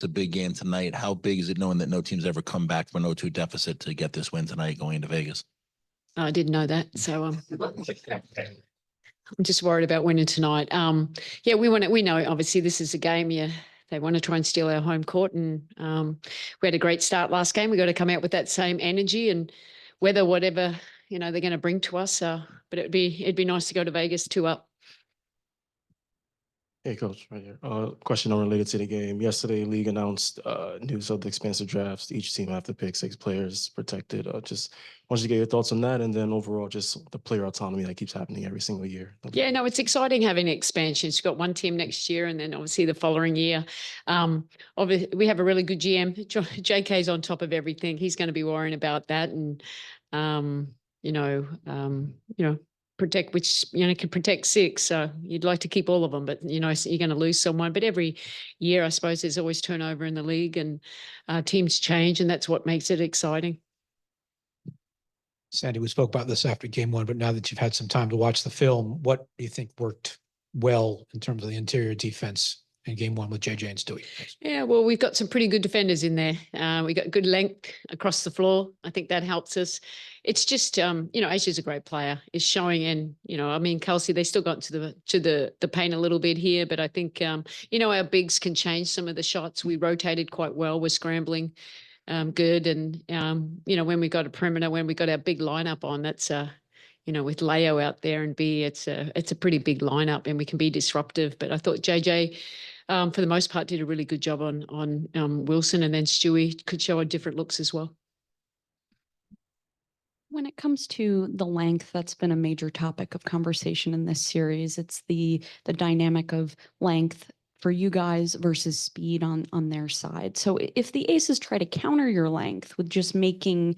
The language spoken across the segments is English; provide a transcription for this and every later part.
It's a big game tonight. How big is it knowing that no team's ever come back from an 0-2 deficit to get this win tonight going into Vegas? I didn't know that. So I'm just worried about winning tonight. Yeah, we know obviously this is a game. Yeah, they want to try and steal our home court. And we had a great start last game. We got to come out with that same energy and whether whatever, they're going to bring to us. But it'd be nice to go to Vegas 2-up. Hey, Coach, right here. Question unrelated to the game. Yesterday, league announced news of the expansive drafts. Each team have to pick 6 players protected. Just wanted to get your thoughts on that, and then overall, just the player autonomy that keeps happening every single year. Yeah, no, it's exciting having expansions. You've got one team next year, and then obviously the following year. Obviously, we have a really good GM. JK's on top of everything. He's going to be worrying about that, and protect which can protect 6. So you'd like to keep all of them, but so you're going to lose someone. But every year, I suppose there's always turnover in the league, and teams change, and that's what makes it exciting. Sandy, we spoke about this after game 1, but now that you've had some time to watch the film, what do you think worked well in terms of the interior defense in game 1 with JJ and Stewie? Yeah, well, we've got some pretty good defenders in there. We got good length across the floor. I think that helps us. It's just, Asia's a great player. Is showing, and Kelsey, they still got to the paint a little bit here, but I think our bigs can change some of the shots. We rotated quite well. We're scrambling good, and when we got a perimeter, when we got our big lineup on, that's with Leo out there and B, it's a pretty big lineup, and we can be disruptive. But I thought JJ, for the most part, did a really good job on Wilson, and then Stewie could show different looks as well. When it comes to the length, that's been a major topic of conversation in this series. It's the dynamic of length for you guys versus speed on their side. So if the Aces try to counter your length with just making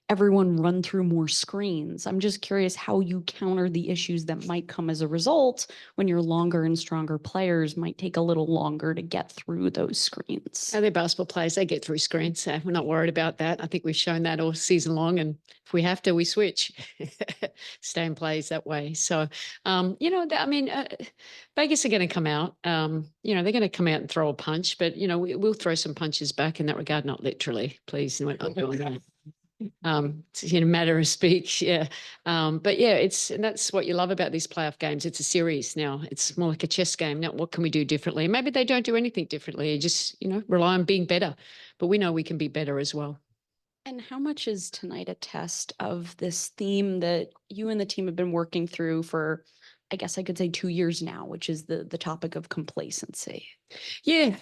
everyone run through more screens, I'm just curious how you counter the issues that might come as a result when your longer and stronger players might take a little longer to get through those screens. They're basketball players. They get through screens. So we're not worried about that. I think we've shown that all season long. And if we have to, we switch. Stay in plays that way. So, Vegas are going to come out. They're going to come out and throw a punch. But, we'll throw some punches back in that regard. Not literally, please. We're not doing that. It's in a matter of speech, yeah. But yeah, and that's what you love about these playoff games. It's a series now. It's more like a chess game. Now, what can we do differently? Maybe they don't do anything differently. Just, rely on being better. But we know we can be better as well. And how much is tonight a test of this theme that you and the team have been working through for, I guess I could say 2 years now, which is the topic of complacency? Yeah,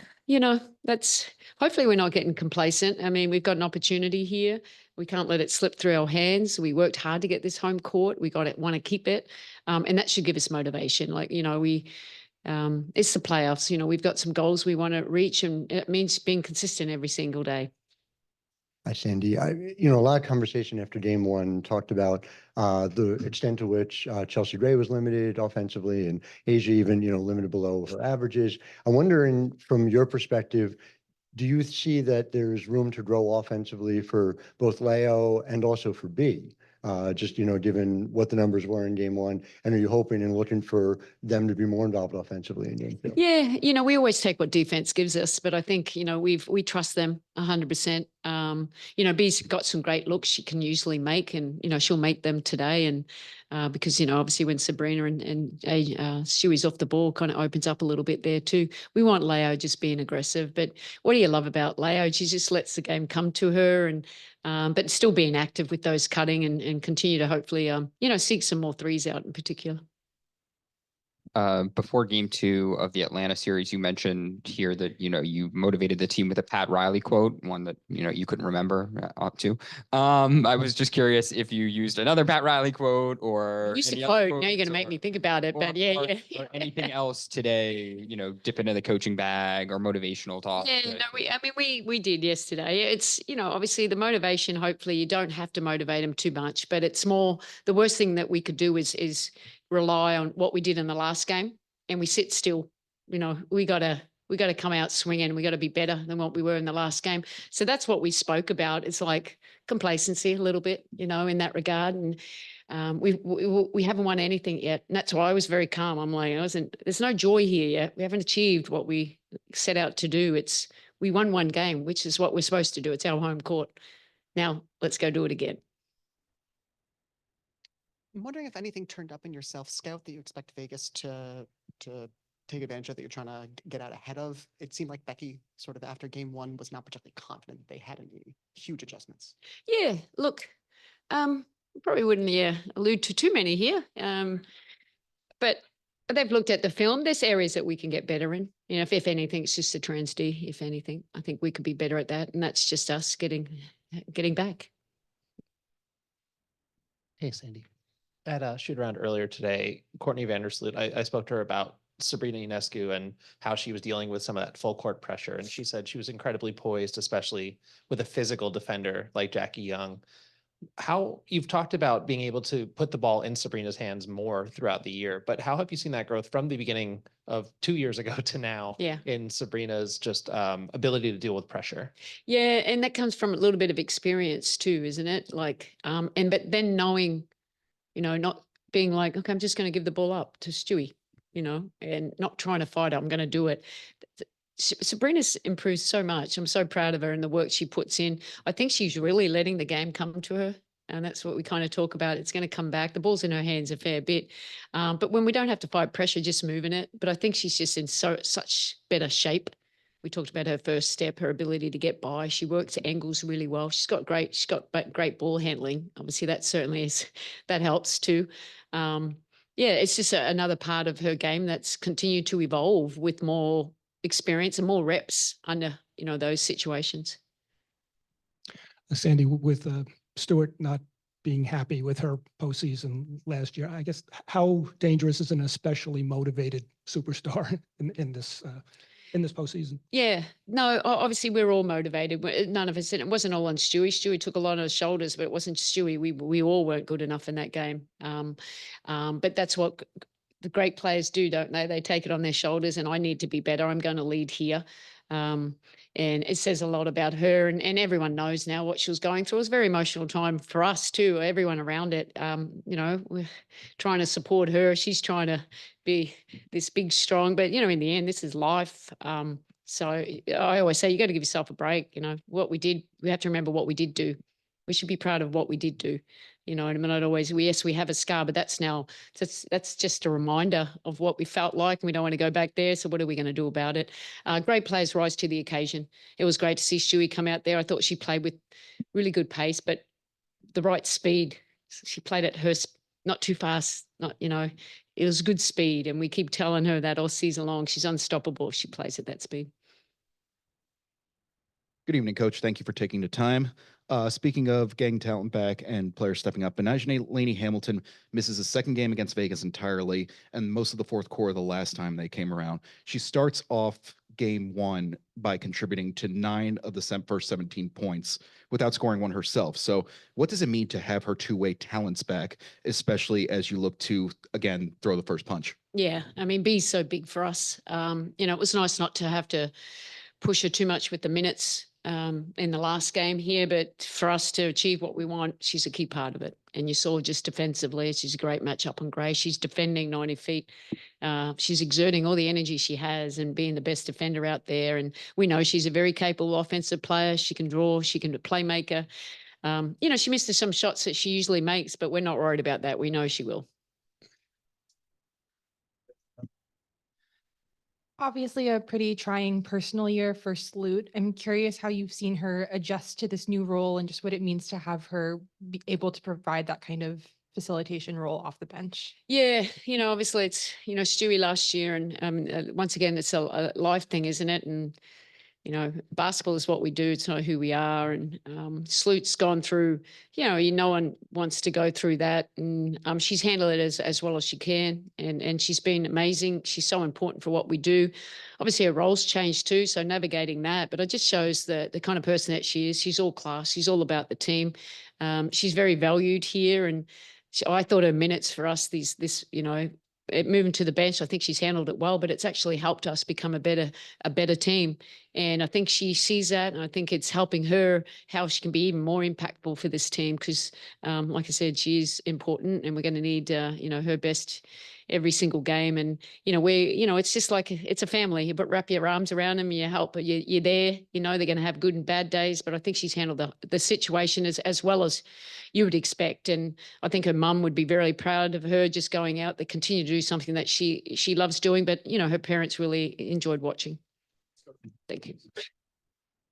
that's hopefully we're not getting complacent. I mean, we've got an opportunity here. We can't let it slip through our hands. We worked hard to get this home court. We want to keep it. And that should give us motivation. Like, it's the playoffs. We've got some goals we want to reach, and it means being consistent every single day. Hi, Sandy. A lot of conversation after game 1 talked about the extent to which Chelsea Gray was limited offensively, and Asia even, limited below her averages. I'm wondering, from your perspective, do you see that there's room to grow offensively for both Leo and also for B? Just, given what the numbers were in game 1, and are you hoping and looking for them to be more involved offensively in game 2? Yeah, we always take what defense gives us, but I think, we trust them 100%. B's got some great looks she can usually make, and, she'll make them today. And because, obviously when Sabrina and Stewie's off the ball, kind of opens up a little bit there too. We want Leo just being aggressive. But what do you love about Leo? She just lets the game come to her, and but still being active with those cutting and continue to hopefully, seek some more threes out in particular. Before game 2 of the Atlanta series, you mentioned here that, you motivated the team with a Pat Riley quote, one that, you couldn't remember up to. I was just curious if you used another Pat Riley quote or used a quote. Now you're going to make me think about it, but yeah. Or anything else today, dip into the coaching bag or motivational talk. Yeah, we did yesterday. It's, obviously the motivation, hopefully you don't have to motivate them too much, but it's more, the worst thing that we could do is rely on what we did in the last game, and we sit still. We got to come out swinging. We got to be better than what we were in the last game. So that's what we spoke about. It's like complacency a little bit, in that regard. And we haven't won anything yet. And that's why I was very calm. I'm like, there's no joy here yet. We haven't achieved what we set out to do. we won one game, which is what we're supposed to do. It's our home court. Now let's go do it again. I'm wondering if anything turned up in your self-scout that you expect Vegas to take advantage of, that you're trying to get out ahead of. It seemed like Becky, sort of after game one, was not particularly confident that they had any huge adjustments. Yeah, look, probably wouldn't allude to too many here, but they've looked at the film. There's areas that we can get better in. You know, if anything, it's just a trans D. If anything, I think we could be better at that, and that's just us getting back. Hey, Sandy. At a shoot around earlier today, Courtney Vandersloot, I spoke to her about Sabrina Ionescu and how she was dealing with some of that full court pressure. And she said she was incredibly poised, especially with a physical defender like Jackie Young. How you've talked about being able to put the ball in Sabrina's hands more throughout the year, but how have you seen that growth from the beginning of 2 years ago to now in Sabrina's just ability to deal with pressure? Yeah, and that comes from a little bit of experience too, isn't it? Like, but then knowing, you know, not being like, okay, I'm just going to give the ball up to Stewie, you know, and not trying to fight it. I'm going to do it. Sabrina's improved so much. I'm so proud of her and the work she puts in. I think she's really letting the game come to her. And that's what we kind of talk about. It's going to come back. The ball's in her hands a fair bit. But when we don't have to fight pressure, just moving it. But I think she's just in such better shape. We talked about her first step, her ability to get by. She works angles really well. She's got great ball handling. Obviously, that helps too. Yeah, it's just another part of her game that's continued to evolve with more experience and more reps under, you know, those situations. Sandy, with Stewart not being happy with her postseason last year, I guess how dangerous is an especially motivated superstar in this postseason? Yeah, no, obviously we're all motivated. None of us, and it wasn't all on Stewie. Stewie took a lot on his shoulders, but it wasn't Stewie. We all weren't good enough in that game. But that's what the great players do, don't they? They take it on their shoulders, and I need to be better. I'm going to lead here. And it says a lot about her, and everyone knows now what she was going through. It was a very emotional time for us too, everyone around it. You know, we're trying to support her. She's trying to be this big, strong, but you know, in the end, this is life. So I always say, you got to give yourself a break. You know, what we did, we have to remember what we did do. We should be proud of what we did do. You know, and not always, yes, we have a scar, but that's just a reminder of what we felt like, and we don't want to go back there. So what are we going to do about it? Great players rise to the occasion. It was great to see Stewie come out there. I thought she played with really good pace, but the right speed. She played at her, not too fast, not, you know, it was good speed. And we keep telling her that all season long. She's unstoppable if she plays at that speed. Good evening, Coach. Thank you for taking the time. Speaking of getting talent back and players stepping up, Benajane Laney Hamilton misses a second game against Vegas entirely, and most of the fourth quarter the last time they came around. She starts off game one by contributing to 9 of the first 17 points without scoring one herself. So what does it mean to have her two-way talents back, especially as you look to, again, throw the first punch? Yeah, I mean, B's so big for us. You know, it was nice not to have to push her too much with the minutes in the last game here, but for us to achieve what we want, she's a key part of it. And you saw just defensively, she's a great matchup on Gray. She's defending 90 feet. She's exerting all the energy she has and being the best defender out there. And we know she's a very capable offensive player. She can draw, she can be a playmaker. You know, she missed some shots that she usually makes, but we're not worried about that. We know she will. Obviously a pretty trying personal year for Sloot. I'm curious how you've seen her adjust to this new role and just what it means to have her be able to provide that kind of facilitation role off the bench. Yeah, you know, obviously it's, you know, Stewie last year, and once again, it's a life thing, isn't it? And you know, basketball is what we do. It's not who we are. And Sloot's gone through, you know, no one wants to go through that. And she's handled it as well as she can. And she's been amazing. She's so important for what we do. Obviously, her role's changed too, so navigating that. But it just shows the kind of person that she is. She's all class. She's all about the team. She's very valued here. And I thought her minutes for us, you know, moving to the bench, I think she's handled it well, but it's actually helped us become a better team. And I think she sees that, and I think it's helping her how she can be even more impactful for this team because, like I said, she is important, and we're going to need, you know, her best every single game. And, it's just like, it's a family. You wrap your arms around them, you help, you're there, they're going to have good and bad days. But I think she's handled the situation as well as you would expect. And I think her mum would be very proud of her just going out to continue to do something that she loves doing. But, her parents really enjoyed watching. Thank you.